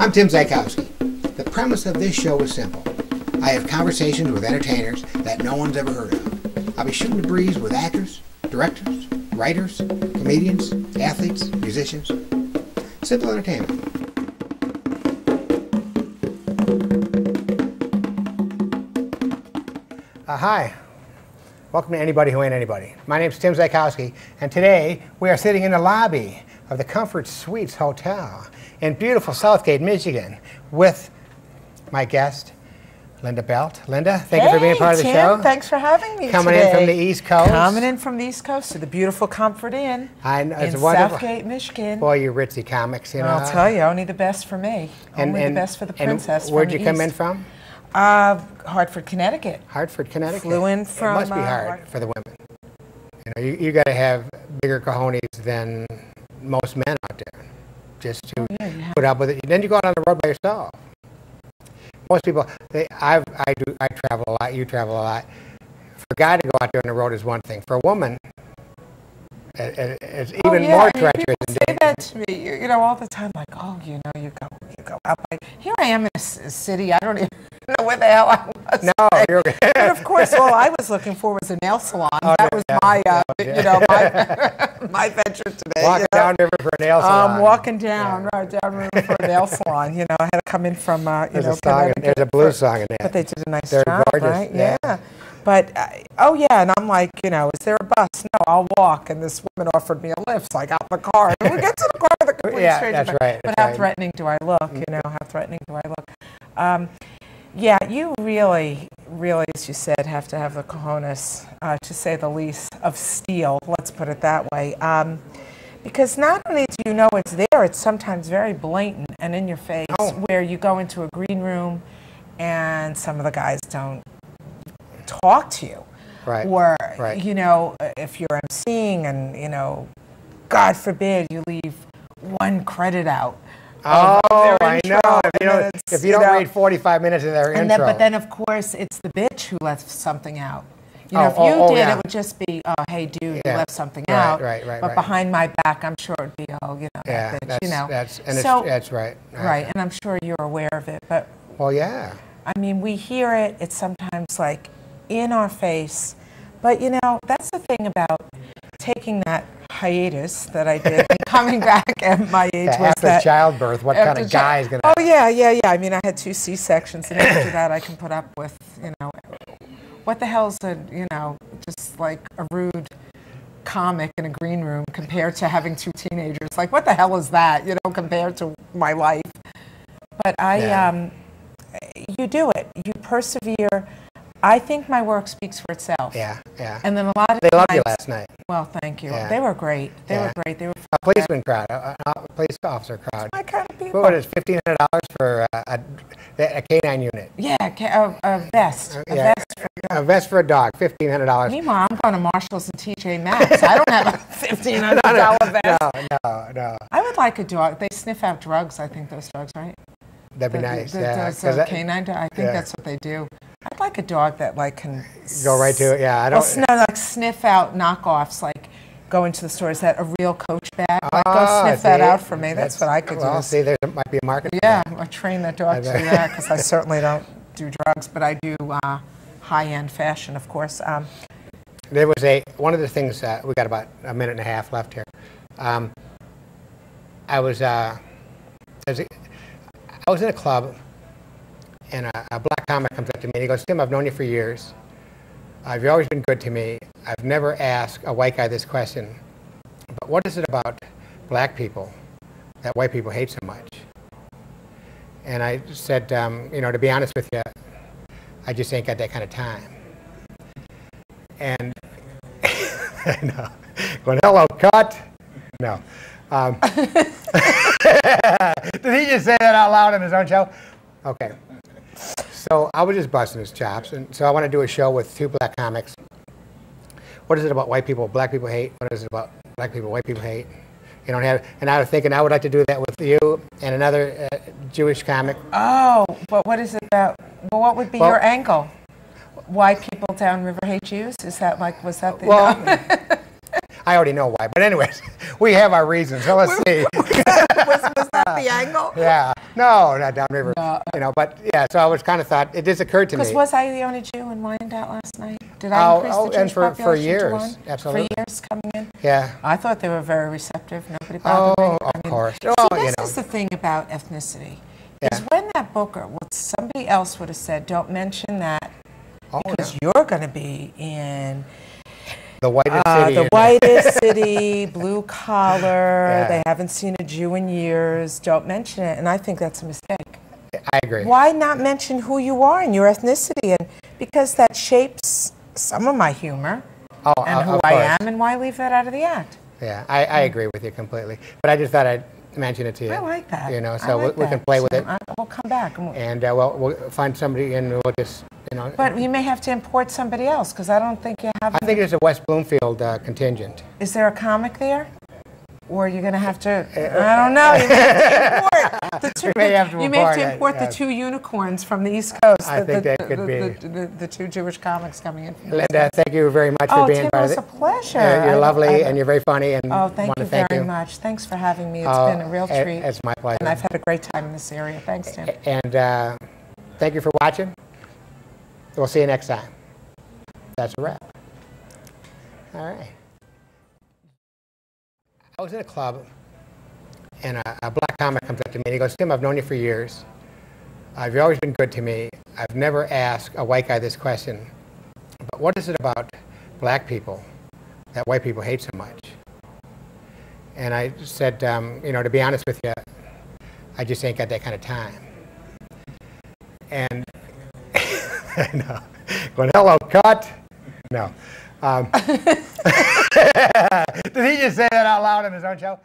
I'm Tim Zykowski. The premise of this show is simple. I have conversations with entertainers that no one's ever heard of. I'll be shooting the breeze with actors, directors, writers, comedians, athletes, musicians. Simple entertainment. Hi. Welcome to Anybody Who Ain't Anybody. My name's Tim Zykowski, and today we are sitting in the lobby of the Comfort Suites Hotel in beautiful Southgate, Michigan, with my guest, Linda Belt. Linda, thank you for being part of the Tim, show. Thanks for having me Coming today. in from the East Coast. Coming in from the East Coast to the beautiful Comfort Inn It's in wonderful. Southgate, Michigan. Boy, you ritzy comics, you know. I'll tell you, only the best for me. Only the best for the princess. And where'd from you the come in East. from? Hartford, Connecticut. Hartford, Connecticut. Flew in from. It must be hard for the women. You know, you got to have bigger cojones than most men out there, just to put up with it. Then you go out on the road by yourself. Most people, I travel a lot. You travel a lot. For a guy to go out there on the road is one thing. For a woman, it's even more treacherous. People say that to me, you know, all the time. Like, oh, you know, you go out. Like, here I am in a city. I don't even know where the hell I was. No, you're. But of course, all I was looking for was a nail salon. That was my, you know, my venture today. Walking down river for a nail salon. Walking down, right down river for a nail salon. You know, I had to come in from, you know, there's a blues song in there. But they did a nice They're job, gorgeous, right? yeah. But, oh yeah, and I'm like, you know, is there a bus? No, I'll walk. And this woman offered me a lift, so I got in the car. And we get to the car with a complete stranger. That's right. But how threatening do I look? You know, how threatening do I look? Yeah, you really, as you said, have to have the cojones, to say the least, of steel. Let's put it that way. Because not only do you know it's there, it's sometimes very blatant and in your face, where you go into a green room and some of the guys don't talk to you. Right. Or, you know, if you're emceeing and, you know, God forbid you leave one credit out. Oh, I know. If you don't read 45 minutes of their intro. But then, of course, it's the bitch who left something out. You know, if you did, it would just be, oh, hey, dude, you left something out. Right. But behind my back, I'm sure it'd be, oh, you know, that bitch, you know. That's right. Right, and I'm sure you're aware of it. But, well, yeah. I mean, we hear it. It's sometimes, like, in our face. But, you know, that's the thing about taking that hiatus that I did and coming back at my age was after that childbirth, what kind of guy is going to... Oh, yeah. I mean, I had 2 C-sections, and after that I can put up with, you know, what the hell's a, you know, just like a rude comic in a green room compared to having 2 teenagers. Like, what the hell is that, you know, compared to my life? But you do it. You persevere. I think my work speaks for itself. Yeah. And then a lot of They times, loved you last night. Well, thank you. Yeah. They were great. They were great. They were a policeman crowd, a police officer crowd. my kind of people. What is $1,500 for a canine unit? Yeah, a vest. A vest for a dog, $1,500. Meanwhile, I'm going to Marshalls and TJ Maxx. I don't have a $1,500 vest. No. I would like a dog. They sniff out drugs, I think, those dogs, right? That'd be nice. Those canine dogs, I think that's what they do. I'd like a dog that, like, can... Go right to it, yeah. I don't... Well, like, sniff out knockoffs, like, go into the store. Is that a real Coach bag? Like, go sniff that out for me. That's what I could do. Well, see, there might be a market for Yeah, that. I train that dog to do that, because I certainly don't do drugs, but I do high-end fashion, of course. There was one of the things, we got about a minute and a half left here. I was in a club, and a black comic comes up to me, and he goes, Tim, I've known you for years. You've always been good to me. I've never asked a white guy this question, but what is it about black people that white people hate so much? And I said, you know, to be honest with you, I just ain't got that kind of time. And, no, going, hello, cut. No. Did he just say that out loud on his own show? Okay. So I was just busting his chops, and so I want to do a show with 2 black comics. What is it about white people black people hate? What is it about black people white people hate? You don't have, and I was thinking I would like to do that with you and another Jewish comic. Oh, but what is it about? Well, what would be your angle? Why people downriver hate Jews? Is that like, was that the... Well, I already know why, but anyways, we have our reasons, so let's see. Was that the angle? Yeah. No, not downriver. No. You know, but yeah, so I was kind of thought, it just occurred to me. Because was I the only Jew in Wyandotte last night? Did I increase the Jewish and for population to years, one? absolutely. For years coming in? Yeah. I thought they were very receptive. Nobody bothered me. Oh, of course. See, Well, this you know. is the thing about ethnicity. Yeah. Is when that book or what somebody else would have said, don't mention that Oh, because yeah. you're going to be in The whitest city. the in- whitest city, blue collar, Yeah. they haven't seen a Jew in years, don't mention it. And I think that's a mistake. I agree. Why not mention who you are and your ethnicity? And because that shapes some of my humor Oh, and who of I course. am, and why leave that out of the act? Yeah, I agree with you completely. But I just thought I'd mention it to you. I like that. You know, I so like we can that. play with So it. we'll come back. And And we'll find somebody and we'll just, you know. but you may have to import somebody else because I don't think you have. I think there's a West Bloomfield contingent. Is there a comic there? Or you're going to have to, I don't know, you may have to import the two, We may have to you may have to import it, import the yes. two unicorns from the East Coast. I think that could be. The two Jewish comics coming in from the East Linda, Coast. thank you very much Oh, for being Tim, it part was of a it. pleasure. You're lovely I- and you're very funny and Oh, thank want you to thank very you. much. Thanks for having me. It's Oh, been a real treat. It's my pleasure. And I've had a great time in this area. Thanks, Tim. And thank you for watching. We'll see you next time. That's a wrap. All right. I was in a club, and a black comic comes up to me, and he goes, Tim, I've known you for years. You've always been good to me. I've never asked a white guy this question, but what is it about black people that white people hate so much? And I said, you know, to be honest with you, I just ain't got that kind of time. And no, going, hello, cut. No. Did he just say that out loud on his own show?